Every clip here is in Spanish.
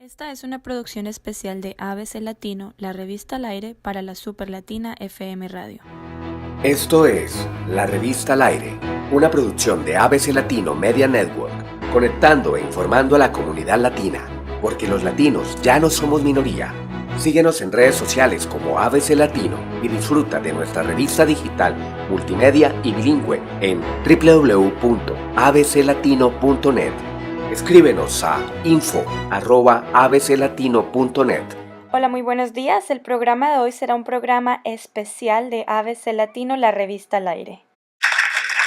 Esta es una producción especial de ABC Latino, la revista al aire para la Superlatina FM Radio. Esto es La Revista al Aire, una producción de ABC Latino Media Network, conectando e informando a la comunidad latina, porque los latinos ya no somos minoría. Síguenos en redes sociales como ABC Latino y disfruta de nuestra revista digital, multimedia y bilingüe en www.abclatino.net. Escríbenos a info@abclatino.net. Hola, muy buenos días. El programa de hoy será un programa especial de ABC Latino, la revista al aire.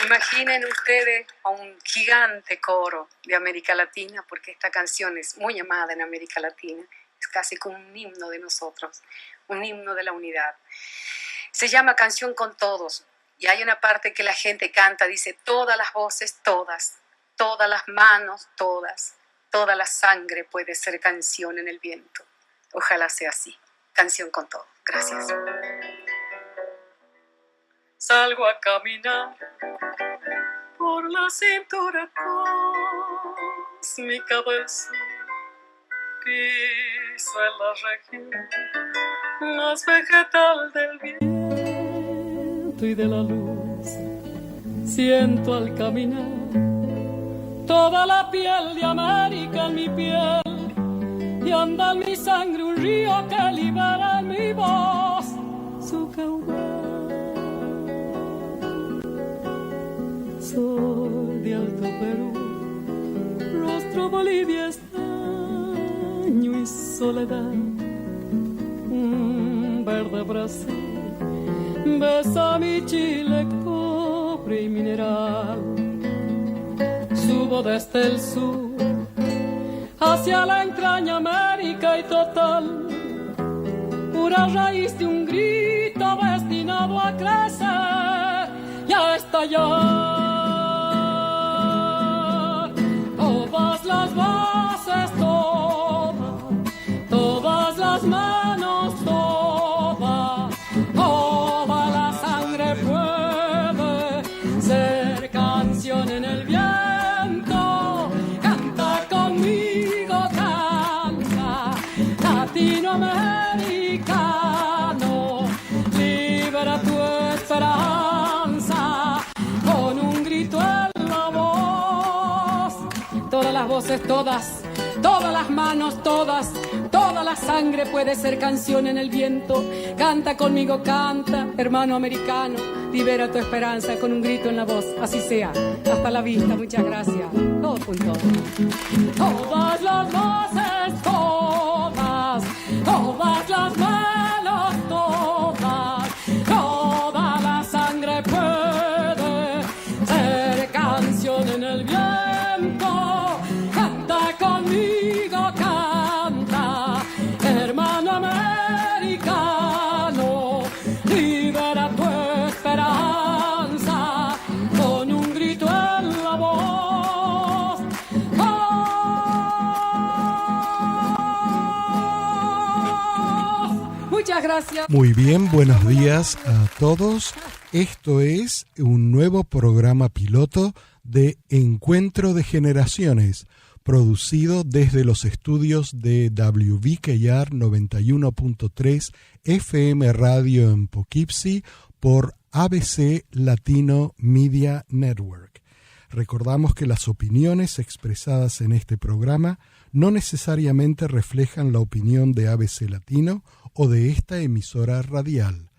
Imaginen ustedes a un gigante coro de América Latina, porque esta canción es muy amada en América Latina, es casi como un himno de nosotros, un himno de la unidad. Se llama Canción con Todos, y hay una parte que la gente canta, dice: todas las voces, todas las manos, toda la sangre puede ser canción en el viento. Ojalá sea así. Canción con Todos. Gracias. Salgo a caminar por la cintura con mi cabeza, piso en la región más vegetal del viento y de la luz. Siento al caminar toda la piel de América en mi piel, y anda en mi sangre un río que libera en mi voz su caudal. Sol de Alto Perú, rostro Bolivia, estaño y soledad, verde Brasil, besa mi Chile, cobre y mineral. Subo desde el sur hacia la entraña América y total, pura raíz de un grito destinado a crecer y a estallar. Todas las voces, todas las manos, toda la sangre puede ser canción en el viento. Latinoamericano, libera tu esperanza con un grito en la voz. Todas las voces, todas las manos, toda la sangre puede ser canción en el viento. Canta conmigo, canta, hermano americano, libera tu esperanza con un grito en la voz. Así sea. Hasta la vista, muchas gracias. Todo junto. Todas las voces, todas las manos, toda la sangre puede ser canción en el viento. Canta conmigo, canta, hermano americano, libera tu esperanza con un grito en la voz. Muchas gracias. Muy bien, buenos días a todos. Esto es un nuevo programa piloto de Encuentro de Generaciones, producido desde los estudios de WVKR 91.3 FM Radio en Poughkeepsie por ABC Latino Media Network. Recordamos que las opiniones expresadas en este programa no necesariamente reflejan la opinión de ABC Latino o de esta emisora radial.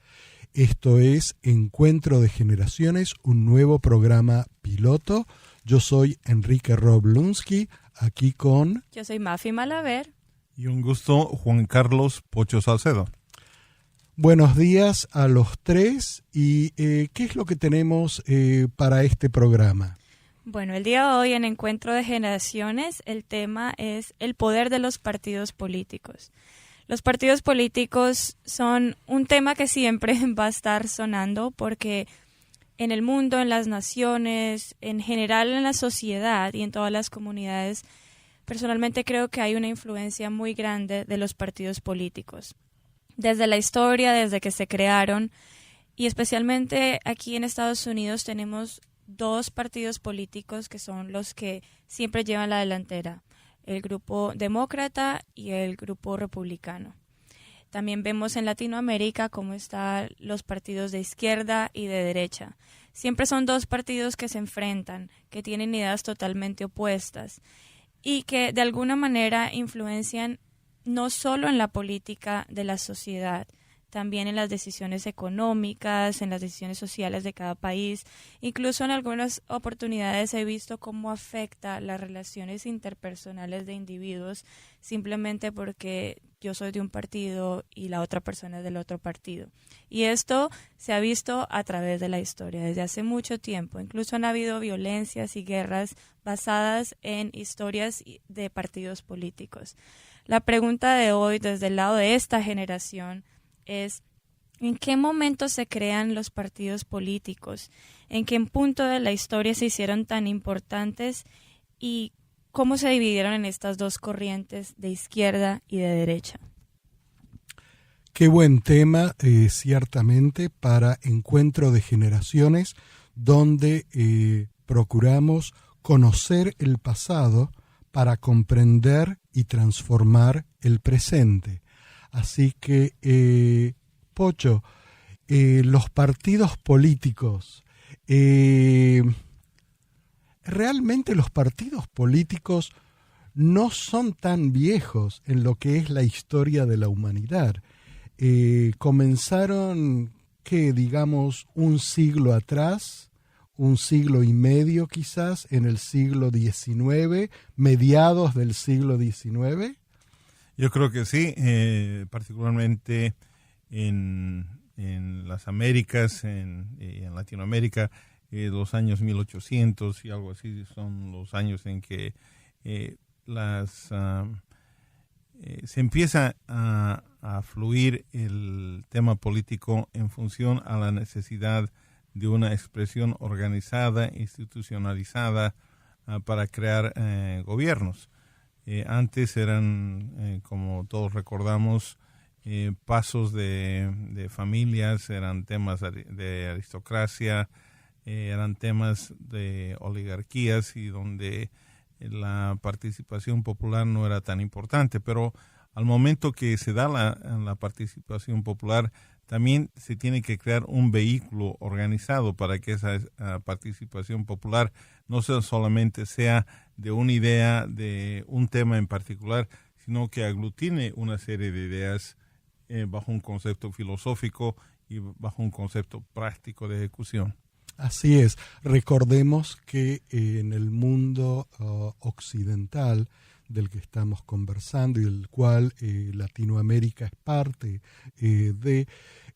Esto es Encuentro de Generaciones, un nuevo programa piloto. Yo soy Enrique Roblunsky, aquí con... Yo soy Mafi Malaver. Y un gusto, Juan Carlos Pocho Salcedo. Buenos días a los tres. ¿Y qué es lo que tenemos para este programa? Bueno, el día de hoy en Encuentro de Generaciones el tema es el poder de los partidos políticos. Los partidos políticos son un tema que siempre va a estar sonando porque en el mundo, en las naciones, en general en la sociedad y en todas las comunidades, personalmente creo que hay una influencia muy grande de los partidos políticos. Desde la historia, desde que se crearon, y especialmente aquí en Estados Unidos tenemos dos partidos políticos que son los que siempre llevan la delantera. el grupo demócrata y el grupo republicano. También vemos en Latinoamérica cómo están los partidos de izquierda y de derecha. Siempre son dos partidos que se enfrentan, que tienen ideas totalmente opuestas y que de alguna manera influencian no solo en la política de la sociedad, también en las decisiones económicas, en las decisiones sociales de cada país. Incluso en algunas oportunidades he visto cómo afecta las relaciones interpersonales de individuos simplemente porque yo soy de un partido y la otra persona es del otro partido. Y esto se ha visto a través de la historia desde hace mucho tiempo. Incluso han habido violencias y guerras basadas en historias de partidos políticos. La pregunta de hoy desde el lado de esta generación es: ¿en qué momento se crean los partidos políticos? ¿En qué punto de la historia se hicieron tan importantes? ¿Y cómo se dividieron en estas dos corrientes de izquierda y de derecha? Qué buen tema, ciertamente, para Encuentro de Generaciones, donde procuramos conocer el pasado para comprender y transformar el presente. Así que, Pocho, los partidos políticos, realmente los partidos políticos no son tan viejos en lo que es la historia de la humanidad. Comenzaron, digamos, un siglo atrás, un siglo y medio quizás, en el siglo XIX, mediados del siglo XIX. Yo creo que sí, particularmente en las Américas, en Latinoamérica, los años 1800 y algo así son los años en que se empieza a fluir el tema político en función a la necesidad de una expresión organizada, institucionalizada para crear gobiernos. Antes eran, como todos recordamos, pasos de familias, eran temas de aristocracia, eran temas de oligarquías y donde la participación popular no era tan importante. Pero al momento que se da la participación popular, también se tiene que crear un vehículo organizado para que esa participación popular no solamente sea de una idea, de un tema en particular, sino que aglutine una serie de ideas bajo un concepto filosófico y bajo un concepto práctico de ejecución. Así es. Recordemos que en el mundo occidental del que estamos conversando y del cual Latinoamérica es parte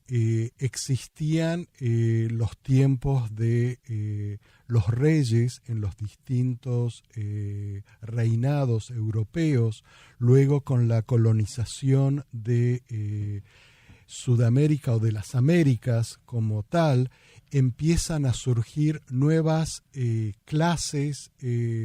existían los tiempos de los reyes en los distintos reinados europeos, luego con la colonización de Sudamérica o de las Américas como tal, empiezan a surgir nuevas clases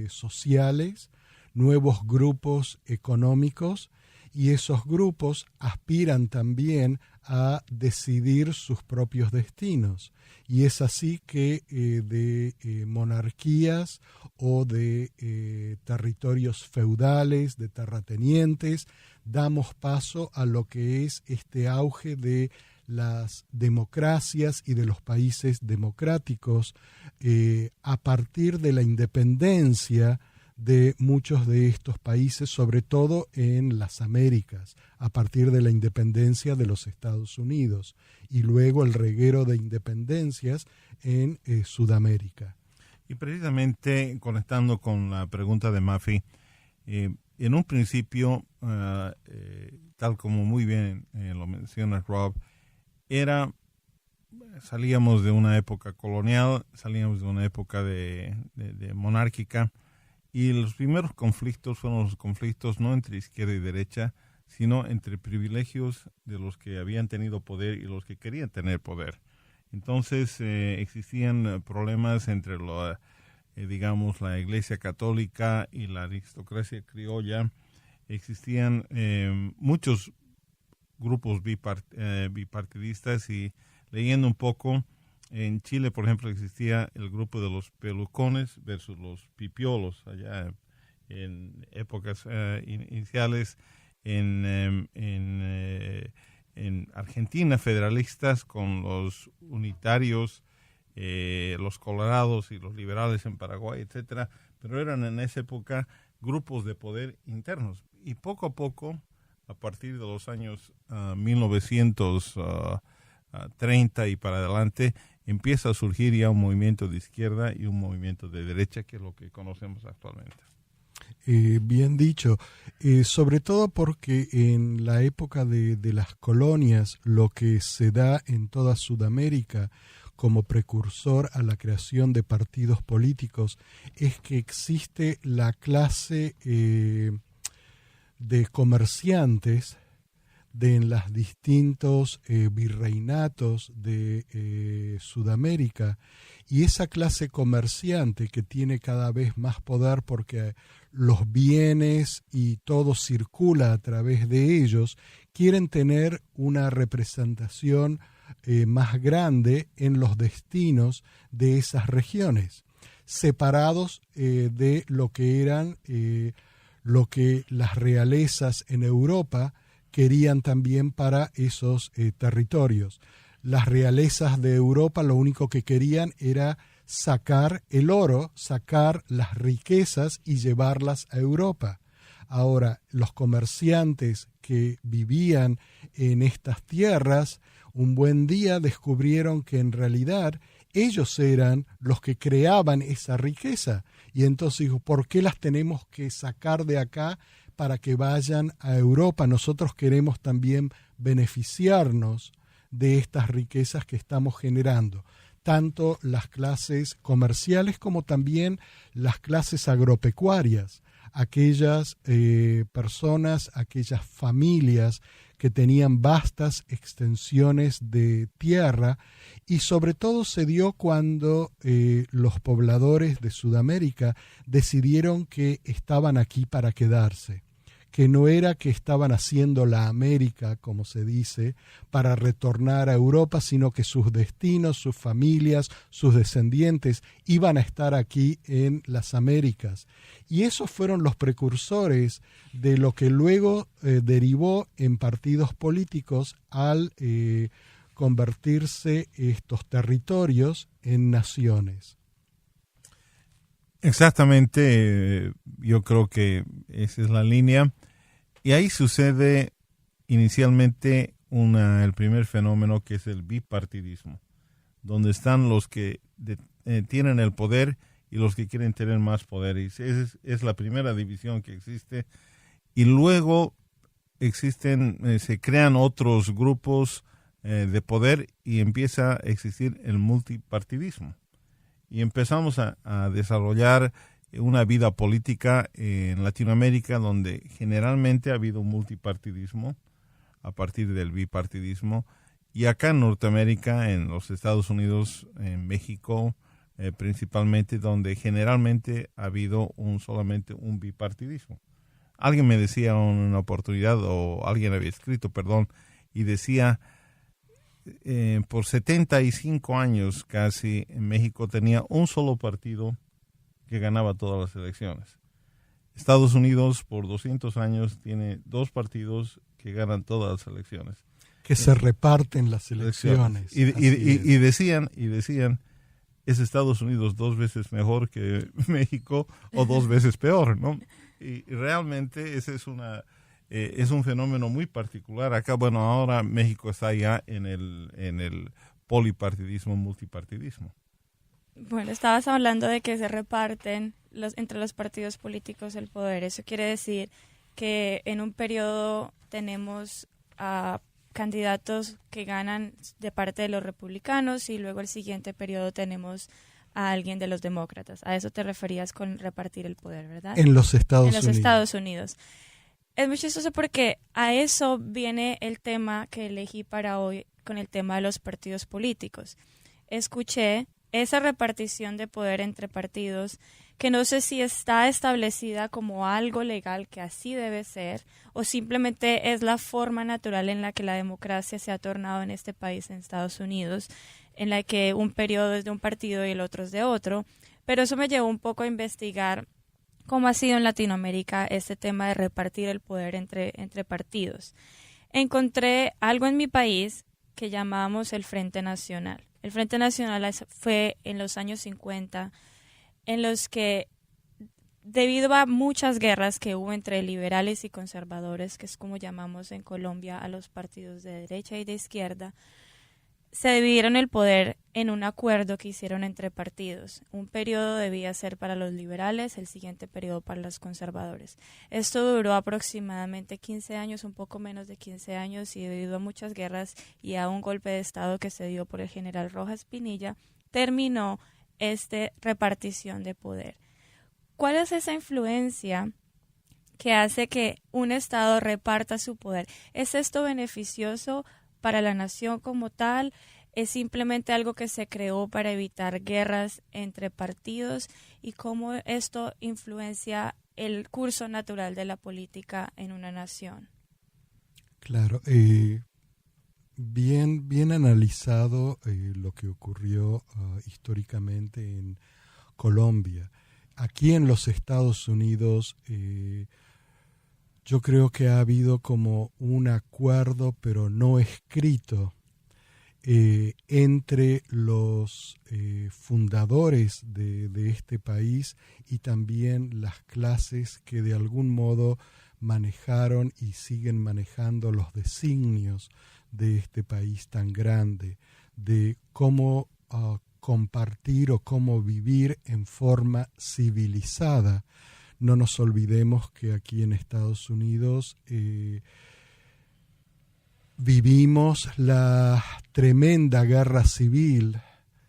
sociales, nuevos grupos económicos, y esos grupos aspiran también a decidir sus propios destinos. Y es así que de monarquías o de territorios feudales, de terratenientes, damos paso a lo que es este auge de las democracias y de los países democráticos a partir de la independencia de muchos de estos países, sobre todo en las Américas, a partir de la independencia de los Estados Unidos y luego el reguero de independencias en Sudamérica. Y precisamente conectando con la pregunta de Mafi, en un principio, tal como muy bien lo menciona Rob, salíamos de una época colonial, salíamos de una época de monárquica, y los primeros conflictos fueron los conflictos no entre izquierda y derecha, sino entre privilegios de los que habían tenido poder y los que querían tener poder. Entonces existían problemas entre la Iglesia Católica y la aristocracia criolla. Existían muchos grupos bipartidistas, y leyendo un poco, en Chile, por ejemplo, existía el grupo de los pelucones versus los pipiolos allá, en épocas iniciales, en Argentina federalistas con los unitarios, los colorados y los liberales en Paraguay, etcétera, pero eran en esa época grupos de poder internos. Y poco a poco, a partir de los años 1930 y para adelante, empieza a surgir ya un movimiento de izquierda y un movimiento de derecha, que es lo que conocemos actualmente. Bien dicho, sobre todo porque en la época de las colonias, lo que se da en toda Sudamérica como precursor a la creación de partidos políticos es que existe la clase de comerciantes en los distintos virreinatos de Sudamérica, y esa clase comerciante que tiene cada vez más poder porque los bienes y todo circula a través de ellos, quieren tener una representación más grande en los destinos de esas regiones, separados de lo que eran lo que las realezas en Europa querían también para esos territorios. Las realezas de Europa lo único que querían era sacar el oro, sacar las riquezas y llevarlas a Europa. Ahora, los comerciantes que vivían en estas tierras, un buen día descubrieron que en realidad ellos eran los que creaban esa riqueza. Y entonces dijo, ¿por qué las tenemos que sacar de acá para que vayan a Europa? Nosotros queremos también beneficiarnos de estas riquezas que estamos generando, tanto las clases comerciales como también las clases agropecuarias, aquellas personas, aquellas familias que tenían vastas extensiones de tierra, y sobre todo se dio cuando los pobladores de Sudamérica decidieron que estaban aquí para quedarse, que no era que estaban haciendo la América, como se dice, para retornar a Europa, sino que sus destinos, sus familias, sus descendientes iban a estar aquí en las Américas. Y esos fueron los precursores de lo que luego derivó en partidos políticos al convertirse estos territorios en naciones. Exactamente, yo creo que esa es la línea. Y ahí sucede inicialmente el primer fenómeno, que es el bipartidismo, donde están los que tienen el poder y los que quieren tener más poder. Y es la primera división que existe. Y luego se crean otros grupos de poder y empieza a existir el multipartidismo. Y empezamos a desarrollar una vida política en Latinoamérica donde generalmente ha habido un multipartidismo a partir del bipartidismo, y acá en Norteamérica, en los Estados Unidos, en México principalmente, donde generalmente ha habido solamente un bipartidismo. Alguien me decía en una oportunidad, o alguien había escrito, y decía, por 75 años casi en México tenía un solo partido que ganaba todas las elecciones. Estados Unidos por 200 años tiene dos partidos que ganan todas las elecciones. Que se reparten las elecciones. Y decían, es Estados Unidos 2 veces mejor que México o 2 veces peor, ¿no? Y realmente ese es un fenómeno muy particular. Acá, ahora México está ya en el polipartidismo, multipartidismo. Bueno, estabas hablando de que se reparten entre los partidos políticos el poder. Eso quiere decir que en un periodo tenemos a candidatos que ganan de parte de los republicanos y luego el siguiente periodo tenemos a alguien de los demócratas. A eso te referías con repartir el poder, ¿verdad? En los Estados Unidos. En los Estados Unidos. Es muy chistoso porque a eso viene el tema que elegí para hoy con el tema de los partidos políticos. Escuché esa repartición de poder entre partidos que no sé si está establecida como algo legal que así debe ser o simplemente es la forma natural en la que la democracia se ha tornado en este país, en Estados Unidos, en la que un periodo es de un partido y el otro es de otro. Pero eso me llevó un poco a investigar cómo ha sido en Latinoamérica este tema de repartir el poder entre partidos. Encontré algo en mi país que llamábamos el Frente Nacional. El Frente Nacional fue en los años 50, en los que, debido a muchas guerras que hubo entre liberales y conservadores, que es como llamamos en Colombia a los partidos de derecha y de izquierda, se dividieron el poder en un acuerdo que hicieron entre partidos. Un periodo debía ser para los liberales, el siguiente periodo para los conservadores. Esto duró aproximadamente 15 años, un poco menos de 15 años, y debido a muchas guerras y a un golpe de Estado que se dio por el general Rojas Pinilla, terminó esta repartición de poder. ¿Cuál es esa influencia que hace que un Estado reparta su poder? ¿Es esto beneficioso para la nación como tal? ¿Es simplemente algo que se creó para evitar guerras entre partidos? ¿Y cómo esto influencia el curso natural de la política en una nación? Claro, bien analizado lo que ocurrió históricamente en Colombia. Aquí en los Estados Unidos yo creo que ha habido como un acuerdo, pero no escrito, entre los fundadores de este país y también las clases que de algún modo manejaron y siguen manejando los designios de este país tan grande, de cómo compartir o cómo vivir en forma civilizada. No nos olvidemos que aquí en Estados Unidos vivimos la tremenda guerra civil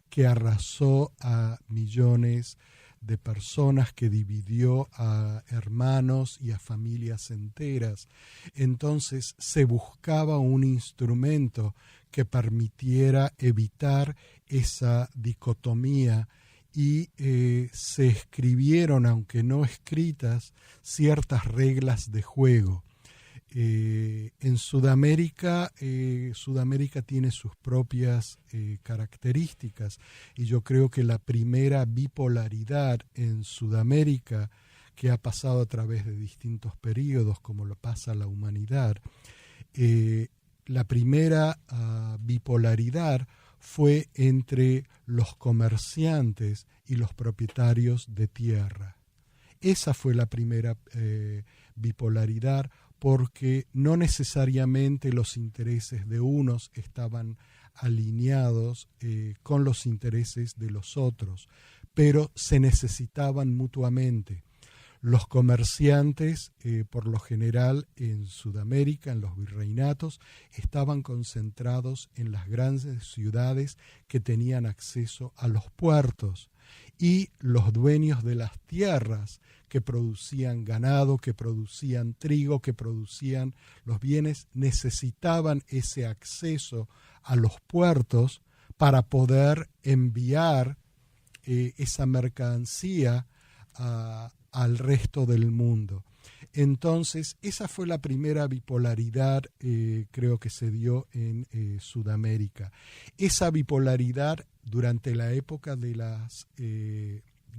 que arrasó a millones de personas, que dividió a hermanos y a familias enteras. Entonces se buscaba un instrumento que permitiera evitar esa dicotomía y se escribieron, aunque no escritas, ciertas reglas de juego. En Sudamérica, Sudamérica tiene sus propias características, y yo creo que la primera bipolaridad en Sudamérica, que ha pasado a través de distintos periodos, como lo pasa la humanidad, la primera bipolaridad fue entre los comerciantes y los propietarios de tierra. Esa fue la primera bipolaridad, porque no necesariamente los intereses de unos estaban alineados con los intereses de los otros, pero se necesitaban mutuamente. Los comerciantes, por lo general en Sudamérica, en los virreinatos, estaban concentrados en las grandes ciudades que tenían acceso a los puertos, y los dueños de las tierras que producían ganado, que producían trigo, que producían los bienes, necesitaban ese acceso a los puertos para poder enviar esa mercancía al resto del mundo. Entonces, esa fue la primera bipolaridad, creo que se dio en Sudamérica. Esa bipolaridad, durante la época de las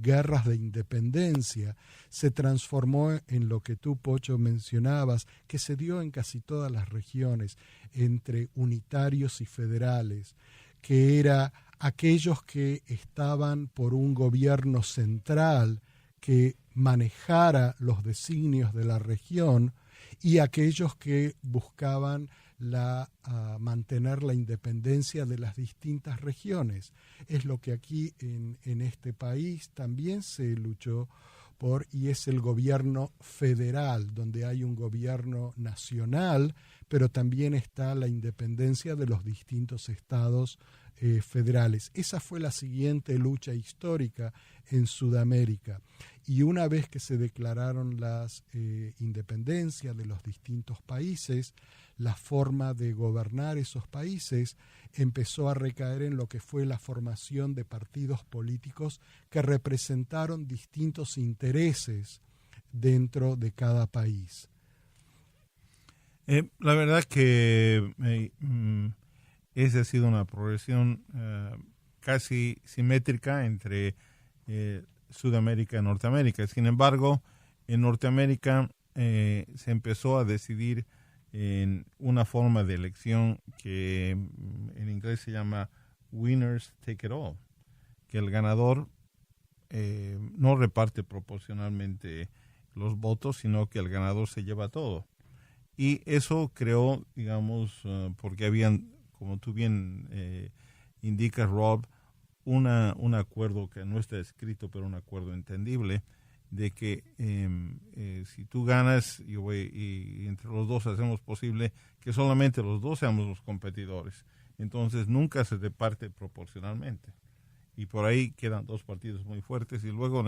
guerras de independencia, se transformó en lo que tú, Pocho, mencionabas, que se dio en casi todas las regiones, entre unitarios y federales, que era aquellos que estaban por un gobierno central que manejara los designios de la región, y aquellos que buscaban mantener la independencia de las distintas regiones. Es lo que aquí en este país también se luchó por, y es el gobierno federal, donde hay un gobierno nacional, pero también está la independencia de los distintos estados federales. Esa fue la siguiente lucha histórica en Sudamérica. Y una vez que se declararon las independencias de los distintos países, la forma de gobernar esos países empezó a recaer en lo que fue la formación de partidos políticos que representaron distintos intereses dentro de cada país. La verdad que esa ha sido una progresión casi simétrica entre Sudamérica y Norteamérica. Sin embargo, en Norteamérica se empezó a decidir en una forma de elección que en inglés se llama winners take it all, que el ganador no reparte proporcionalmente los votos, sino que el ganador se lleva todo. Y eso creó, digamos, porque habían, como tú bien indicas, Rob, un acuerdo que no está escrito, pero un acuerdo entendible, de que si tú ganas, yo voy, y entre los dos hacemos posible que solamente los dos seamos los competidores. Entonces nunca se reparte proporcionalmente. Y por ahí quedan dos partidos muy fuertes. Y luego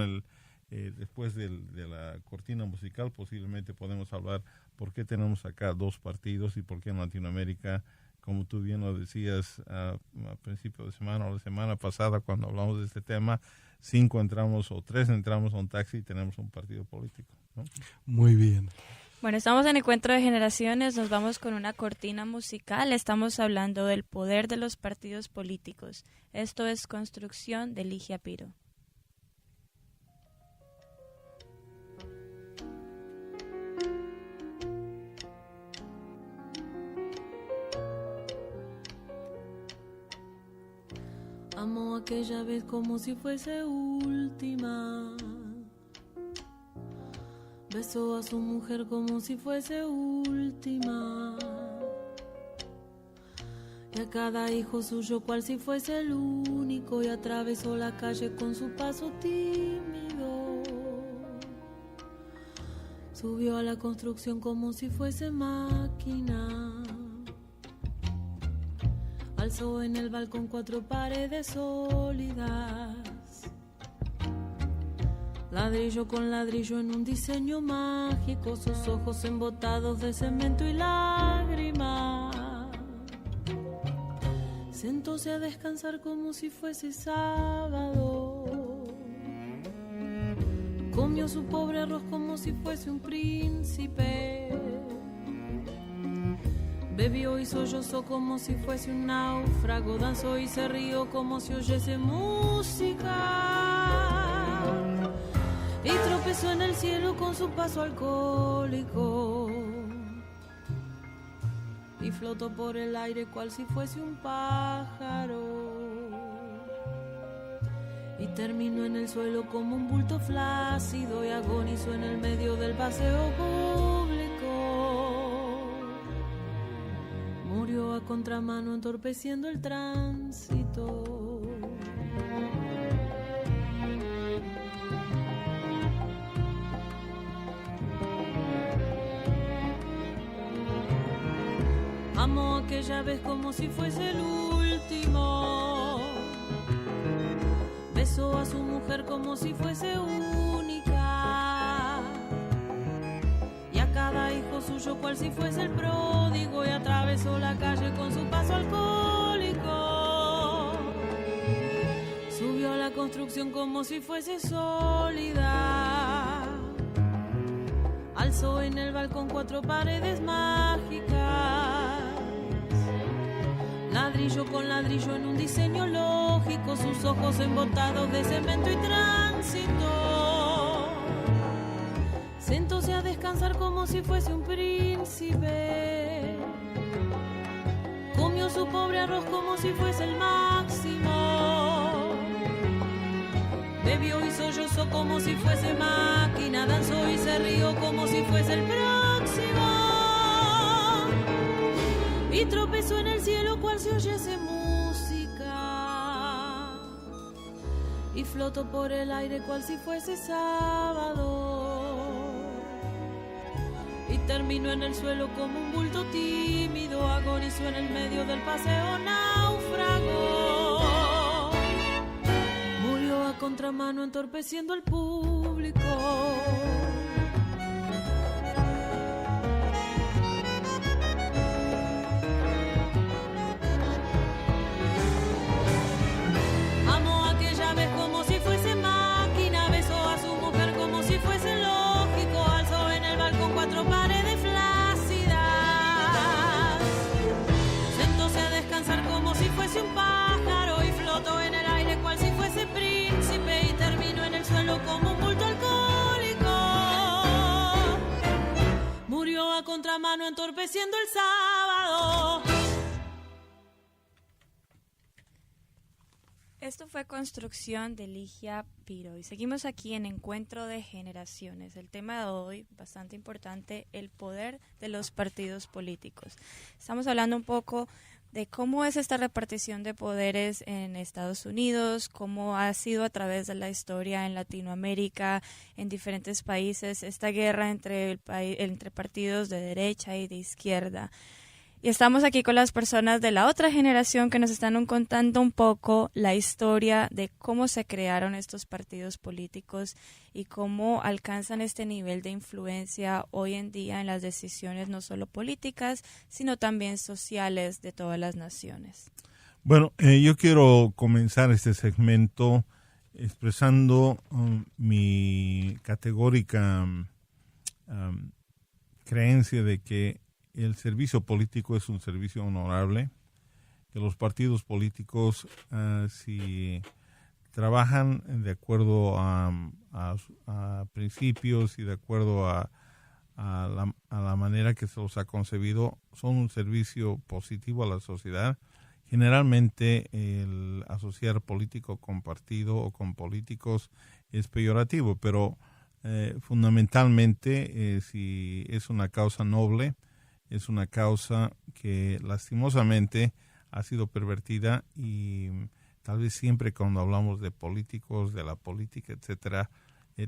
después de la cortina musical posiblemente podemos hablar por qué tenemos acá dos partidos y por qué en Latinoamérica, como tú bien lo decías a principio de semana o la semana pasada cuando hablamos de este tema, 5 entramos o 3 entramos a un taxi y tenemos un partido político, ¿no? Muy bien. Bueno, estamos en Encuentro de Generaciones, nos vamos con una cortina musical, estamos hablando del poder de los partidos políticos. Esto es Construcción de Ligia Piro. Amo aquella vez como si fuese última. Besó a su mujer como si fuese última. Y a cada hijo suyo cual si fuese el único. Y atravesó la calle con su paso tímido. Subió a la construcción como si fuese máquina. Alzó en el balcón 4 paredes sólidas. Ladrillo con ladrillo en un diseño mágico. Sus ojos embotados de cemento y lágrimas. Sentóse a descansar como si fuese sábado. Comió su pobre arroz como si fuese un príncipe. Bebió y sollozó como si fuese un náufrago. Danzó y se rió como si oyese música. Y tropezó en el cielo con su paso alcohólico. Y flotó por el aire cual si fuese un pájaro. Y terminó en el suelo como un bulto flácido. Y agonizó en el medio del paseo público. Murió a contramano entorpeciendo el tránsito. Amó aquella vez como si fuese el último. Besó a su mujer como si fuese única. Y a cada hijo suyo cual si fuese el pródigo. Y atravesó la calle con su paso alcohólico. Subió a la construcción como si fuese sólida. Alzó en el balcón 4 paredes mágicas. Ladrillo con ladrillo en un diseño lógico. Sus ojos embotados de cemento y tránsito. Sentóse a descansar como si fuese un príncipe. Comió su pobre arroz como si fuese el máximo. Bebió y sollozó como si fuese máquina. Danzó y se rió como si fuese el próximo. Y tropezó en el cielo cual si oyese música. Y flotó por el aire cual si fuese sábado. Y terminó en el suelo como un bulto tímido. Agonizó en el medio del paseo náufrago. Murió a contramano entorpeciendo al público. Amó aquella vez como si fuese máquina. Besó a su mujer como si fuese lógico. Alzó en el balcón 4 paredes flácidas. Sentóse a descansar como si fuese un pájaro. Y flotó en el aire cual si fuese príncipe. Y terminó en el suelo entorpeciendo el sábado. Esto fue Construcción de Ligia Piro y seguimos aquí en Encuentro de Generaciones. El tema de hoy, bastante importante, el poder de los partidos políticos. Estamos hablando un poco de cómo es esta repartición de poderes en Estados Unidos, cómo ha sido a través de la historia en Latinoamérica, en diferentes países, esta guerra entre partidos de derecha y de izquierda. Y estamos aquí con las personas de la otra generación que nos están contando un poco la historia de cómo se crearon estos partidos políticos y cómo alcanzan este nivel de influencia hoy en día en las decisiones no solo políticas, sino también sociales de todas las naciones. Bueno, yo quiero comenzar este segmento expresando mi categórica creencia de que el servicio político es un servicio honorable, que los partidos políticos, si trabajan de acuerdo a principios y de acuerdo a la manera que se los ha concebido, son un servicio positivo a la sociedad. Generalmente el asociar político con partido o con políticos es peyorativo, pero fundamentalmente si es una causa noble, es una causa que lastimosamente ha sido pervertida y tal vez siempre cuando hablamos de políticos, de la política, etcétera,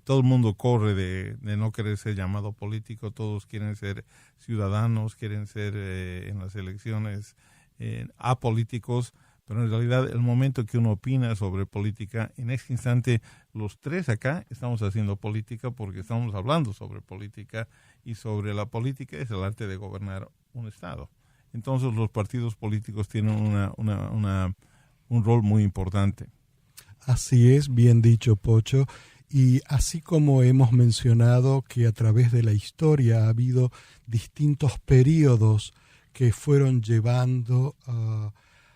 todo el mundo corre de no querer ser llamado político, todos quieren ser ciudadanos, quieren ser en las elecciones apolíticos, pero en realidad el momento que uno opina sobre política, en ese instante los tres acá estamos haciendo política porque estamos hablando sobre política y sobre la política es el arte de gobernar un estado. Entonces los partidos políticos tienen un rol muy importante. Así es, bien dicho, Pocho. Y así como hemos mencionado que a través de la historia ha habido distintos periodos que fueron llevando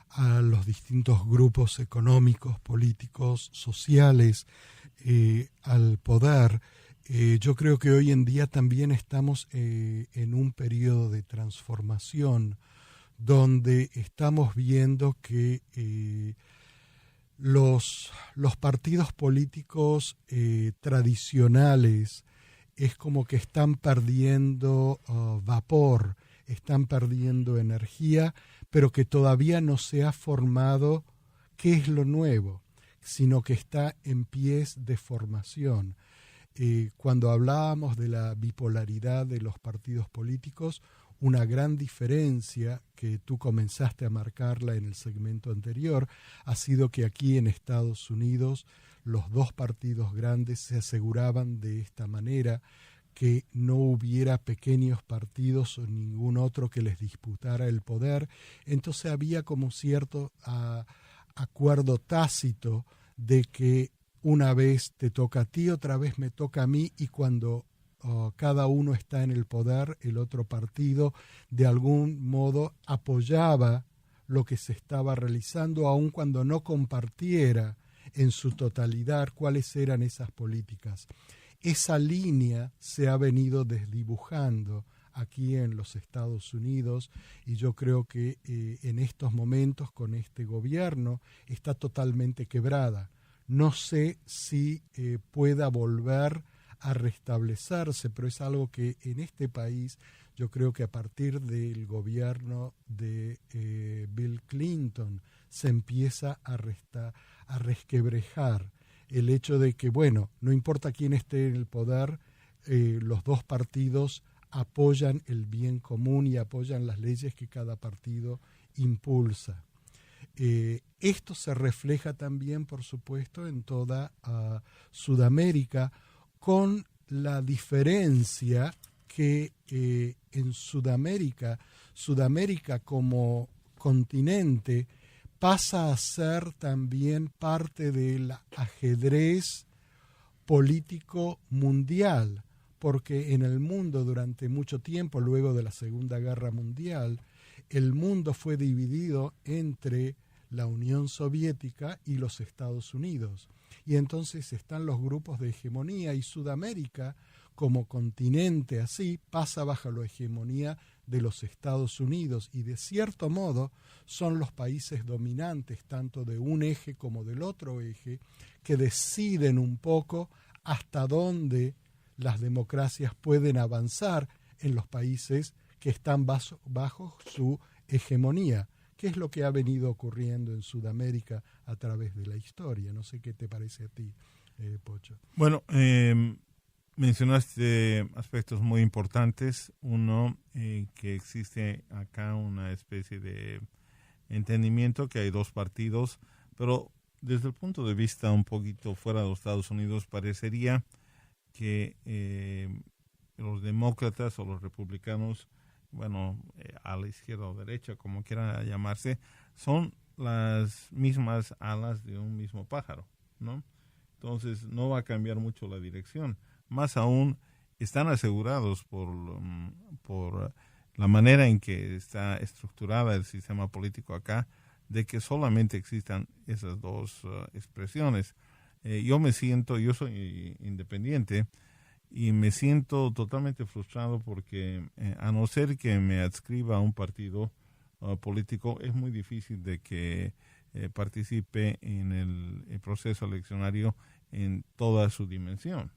a los distintos grupos económicos, políticos, sociales al poder, yo creo que hoy en día también estamos en un periodo de transformación donde estamos viendo que los partidos políticos tradicionales es como que están perdiendo vapor, están perdiendo energía, pero que todavía no se ha formado qué es lo nuevo, sino que está en pies de formación. Cuando hablábamos de la bipolaridad de los partidos políticos, una gran diferencia que tú comenzaste a marcarla en el segmento anterior ha sido que aquí en Estados Unidos los dos partidos grandes se aseguraban de esta manera que no hubiera pequeños partidos o ningún otro que les disputara el poder. Entonces había como cierto acuerdo tácito de que una vez te toca a ti, otra vez me toca a mí, y cuando cada uno está en el poder, el otro partido de algún modo apoyaba lo que se estaba realizando, aun cuando no compartiera en su totalidad cuáles eran esas políticas. Esa línea se ha venido desdibujando aquí en los Estados Unidos y yo creo que en estos momentos con este gobierno está totalmente quebrada. No sé si pueda volver a restablecerse, pero es algo que en este país yo creo que a partir del gobierno de Bill Clinton se empieza a resquebrejar el hecho de que, bueno, no importa quién esté en el poder, los dos partidos apoyan el bien común y apoyan las leyes que cada partido impulsa. Esto se refleja también, por supuesto, en toda Sudamérica, con la diferencia que en Sudamérica como continente pasa a ser también parte del ajedrez político mundial, porque en el mundo durante mucho tiempo, luego de la Segunda Guerra Mundial, el mundo fue dividido entre la Unión Soviética y los Estados Unidos. Y entonces están los grupos de hegemonía y Sudamérica, como continente así, pasa bajo la hegemonía de los Estados Unidos y de cierto modo son los países dominantes tanto de un eje como del otro eje que deciden un poco hasta dónde las democracias pueden avanzar en los países que están bajo su hegemonía. ¿Qué es lo que ha venido ocurriendo en Sudamérica a través de la historia? No sé qué te parece a ti, Pocho. Bueno, mencionaste aspectos muy importantes. Uno, que existe acá una especie de entendimiento que hay dos partidos, pero desde el punto de vista un poquito fuera de los Estados Unidos parecería que los demócratas o los republicanos, bueno, a la izquierda o derecha, como quieran llamarse, son las mismas alas de un mismo pájaro, ¿no? Entonces no va a cambiar mucho la dirección. Más aún, están asegurados por la manera en que está estructurada el sistema político acá, de que solamente existan esas dos expresiones. Yo soy independiente y me siento totalmente frustrado porque a no ser que me adscriba a un partido político, es muy difícil de que participe en el proceso eleccionario en toda su dimensión.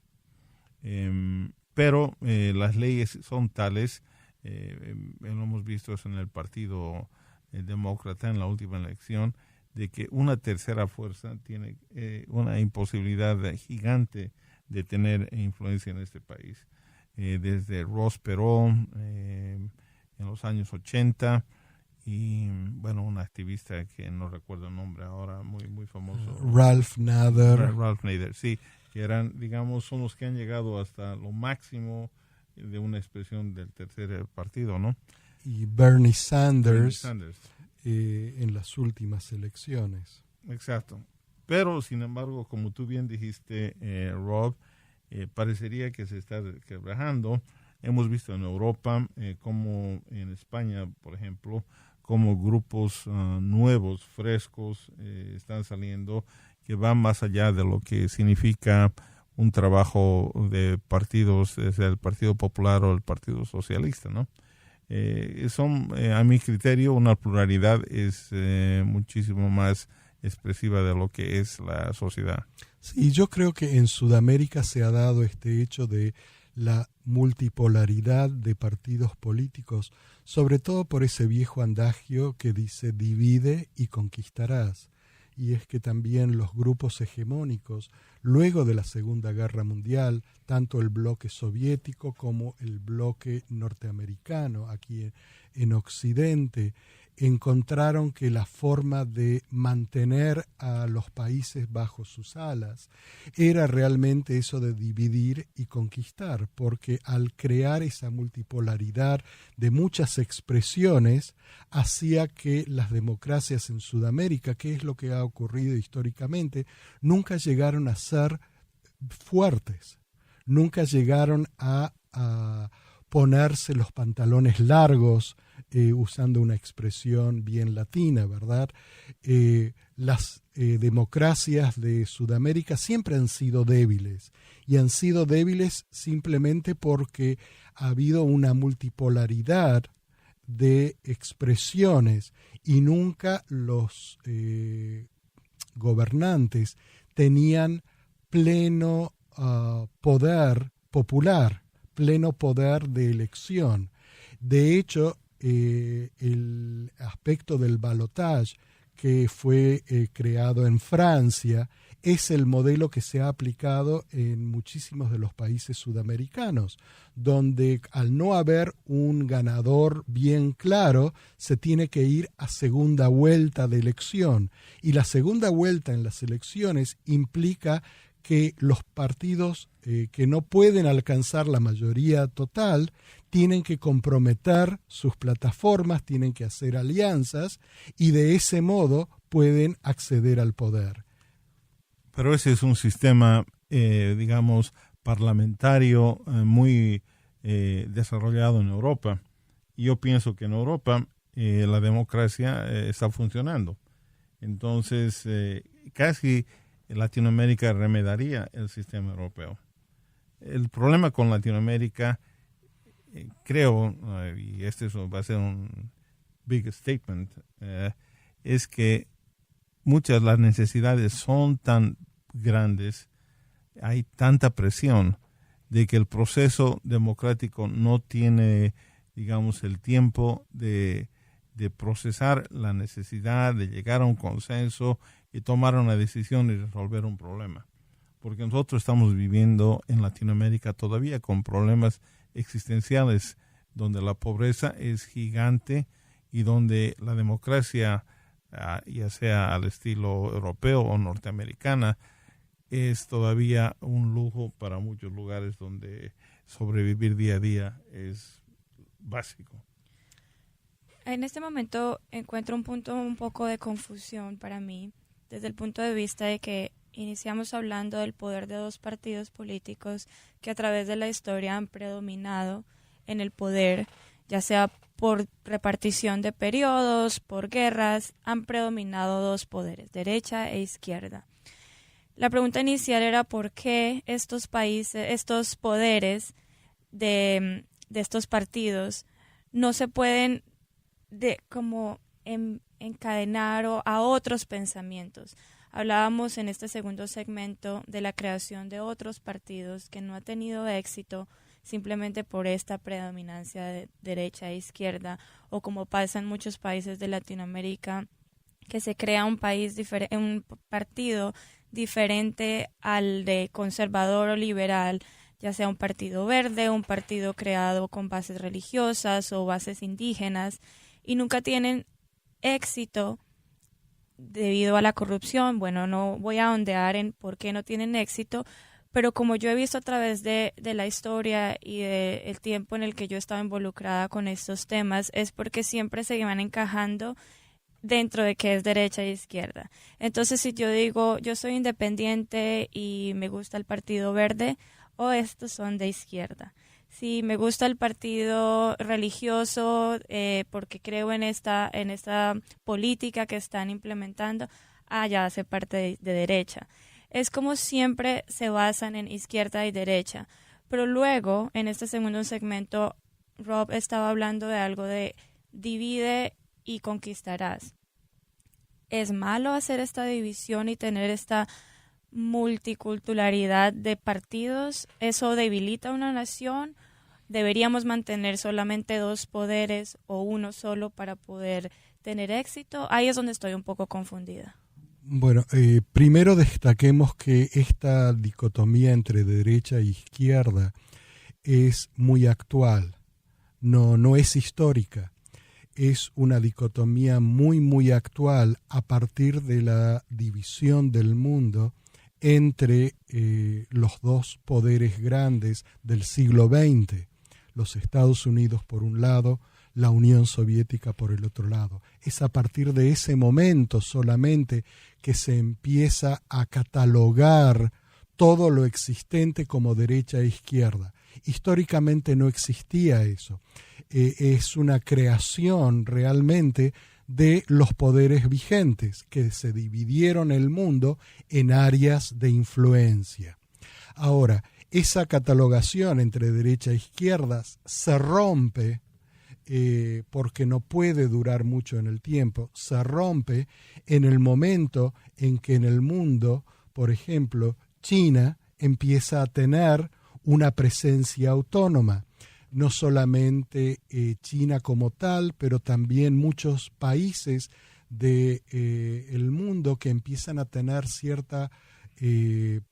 Pero las leyes son tales, lo hemos visto eso en el partido demócrata en la última elección, de que una tercera fuerza tiene una imposibilidad gigante de tener influencia en este país. Desde Ross Perot en los años 80 y, bueno, un activista que no recuerdo el nombre ahora, muy famoso. Ralph Nader. Ralph Nader, sí, que eran, digamos, son los que han llegado hasta lo máximo de una expresión del tercer partido, ¿no? Y Bernie Sanders. En las últimas elecciones. Exacto. Pero, sin embargo, como tú bien dijiste, Rob, parecería que se está quebrajando. Hemos visto en Europa, como en España, por ejemplo, como grupos nuevos, frescos, están saliendo, que van más allá de lo que significa un trabajo de partidos, sea el Partido Popular o el Partido Socialista, ¿no? Son, a mi criterio, una pluralidad es muchísimo más expresiva de lo que es la sociedad. Sí, yo creo que en Sudamérica se ha dado este hecho de la multipolaridad de partidos políticos, sobre todo por ese viejo andagio que dice divide y conquistarás. Y es que también los grupos hegemónicos, luego de la Segunda Guerra Mundial, tanto el bloque soviético como el bloque norteamericano aquí en Occidente, encontraron que la forma de mantener a los países bajo sus alas era realmente eso de dividir y conquistar, porque al crear esa multipolaridad de muchas expresiones, hacía que las democracias en Sudamérica, que es lo que ha ocurrido históricamente, nunca llegaron a ser fuertes, nunca llegaron a ponerse los pantalones largos, usando una expresión bien latina, ¿verdad? Las democracias de Sudamérica siempre han sido débiles, y han sido débiles simplemente porque ha habido una multipolaridad de expresiones y nunca los gobernantes tenían pleno poder popular, pleno poder de elección. De hecho, el aspecto del balotage que fue creado en Francia es el modelo que se ha aplicado en muchísimos de los países sudamericanos, donde al no haber un ganador bien claro, se tiene que ir a segunda vuelta de elección. Y la segunda vuelta en las elecciones implica que los partidos que no pueden alcanzar la mayoría total tienen que comprometer sus plataformas, tienen que hacer alianzas y de ese modo pueden acceder al poder. Pero ese es un sistema, digamos, parlamentario muy desarrollado en Europa. Y yo pienso que en Europa la democracia está funcionando. Entonces, casi Latinoamérica remedaría el sistema europeo. El problema con Latinoamérica creo, y este va a ser un big statement, es que muchas de las necesidades son tan grandes, hay tanta presión de que el proceso democrático no tiene, digamos, el tiempo de procesar la necesidad de llegar a un consenso y tomar una decisión y resolver un problema. Porque nosotros estamos viviendo en Latinoamérica todavía con problemas existenciales donde la pobreza es gigante y donde la democracia, ya sea al estilo europeo o norteamericana, es todavía un lujo para muchos lugares donde sobrevivir día a día es básico. En este momento encuentro un punto un poco de confusión para mí, desde el punto de vista de que iniciamos hablando del poder de dos partidos políticos que a través de la historia han predominado en el poder, ya sea por repartición de periodos, por guerras, han predominado dos poderes, derecha e izquierda. La pregunta inicial era por qué estos poderes de estos partidos no se pueden encadenar a otros pensamientos. Hablábamos en este segundo segmento de la creación de otros partidos que no ha tenido éxito simplemente por esta predominancia de derecha e izquierda, o como pasa en muchos países de Latinoamérica, que se crea un partido diferente al de conservador o liberal, ya sea un partido verde, un partido creado con bases religiosas o bases indígenas, y nunca tienen éxito debido a la corrupción. Bueno, no voy a ondear en por qué no tienen éxito, pero como yo he visto a través de la historia y del tiempo en el que yo he estado involucrada con estos temas, es porque siempre se van encajando dentro de qué es derecha e izquierda. Entonces, si yo digo, yo soy independiente y me gusta el Partido Verde, o estos son de izquierda. Si me gusta el partido religioso porque creo en esta política que están implementando, ya hace parte de derecha. Es como siempre se basan en izquierda y derecha. Pero luego, en este segundo segmento, Rob estaba hablando de algo de divide y conquistarás. ¿Es malo hacer esta división y tener esta multiculturalidad de partidos? ¿Eso debilita una nación? ¿Deberíamos mantener solamente dos poderes o uno solo para poder tener éxito? Ahí es donde estoy un poco confundida. Bueno, primero destaquemos que esta dicotomía entre derecha e izquierda es muy actual, no es histórica. Es una dicotomía muy actual a partir de la división del mundo entre los dos poderes grandes del siglo XX, los Estados Unidos por un lado, la Unión Soviética por el otro lado. Es a partir de ese momento solamente que se empieza a catalogar todo lo existente como derecha e izquierda. Históricamente no existía eso. Es una creación realmente de los poderes vigentes que se dividieron el mundo en áreas de influencia. Ahora, esa catalogación entre derecha e izquierda se rompe porque no puede durar mucho en el tiempo, se rompe en el momento en que en el mundo, por ejemplo, China empieza a tener una presencia autónoma. No solamente China como tal, pero también muchos países del mundo que empiezan a tener cierta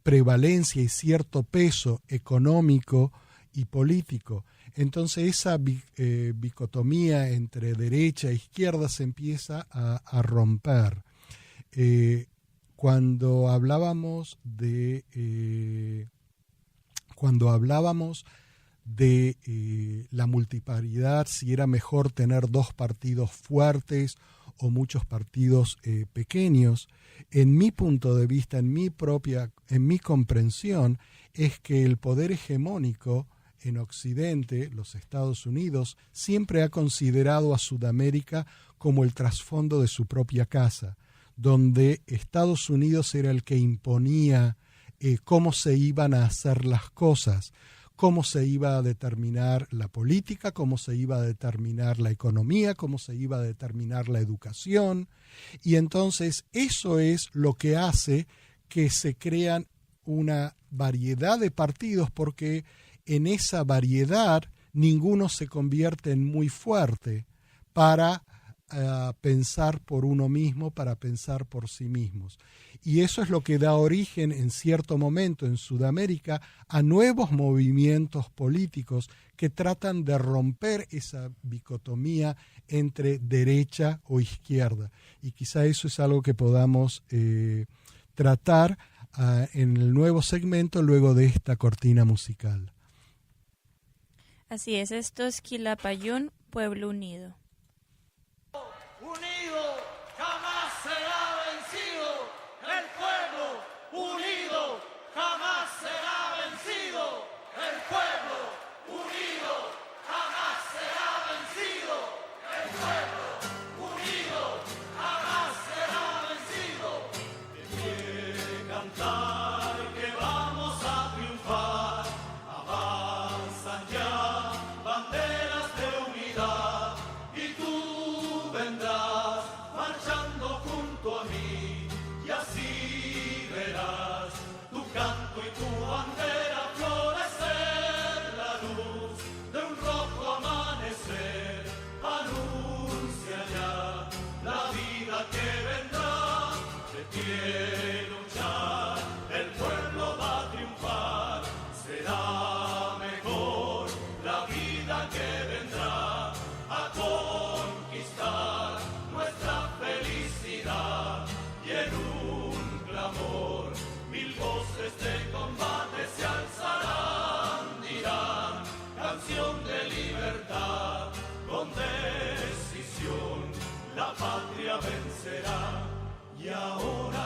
prevalencia y cierto peso económico y político. Entonces esa dicotomía entre derecha e izquierda se empieza a romper. Cuando hablábamos de la multiparidad, si era mejor tener dos partidos fuertes o muchos partidos pequeños, en mi punto de vista, en mi comprensión, es que el poder hegemónico en Occidente, los Estados Unidos, siempre ha considerado a Sudamérica como el trasfondo de su propia casa, donde Estados Unidos era el que imponía cómo se iban a hacer las cosas, cómo se iba a determinar la política, cómo se iba a determinar la economía, cómo se iba a determinar la educación. Y entonces eso es lo que hace que se crean una variedad de partidos, porque en esa variedad ninguno se convierte en muy fuerte para pensar por uno mismo, para pensar por sí mismos. Y eso es lo que da origen en cierto momento en Sudamérica a nuevos movimientos políticos que tratan de romper esa dicotomía entre derecha o izquierda. Y quizá eso es algo que podamos tratar en el nuevo segmento luego de esta cortina musical. Así es, esto es Quilapayún, Pueblo Unido. Unido jamás será vencido, el pueblo unido jamás será vencido, el pueblo unido jamás será vencido, el pueblo unido jamás será vencido. De pie cantar que vamos a triunfar, avanzan ya banderas de unidad y tú vendrás marchando junto a mí y así verás tu canto y tu bandera florecer, la luz de un rojo amanecer anuncia ya la vida que vendrá. De pie luchar, el pueblo va a triunfar, será mejor la vida que vendrá a conquistar nuestra felicidad y en un clamor mil voces de combate se alzarán, dirán canción de libertad, con decisión la patria vencerá. Y ahora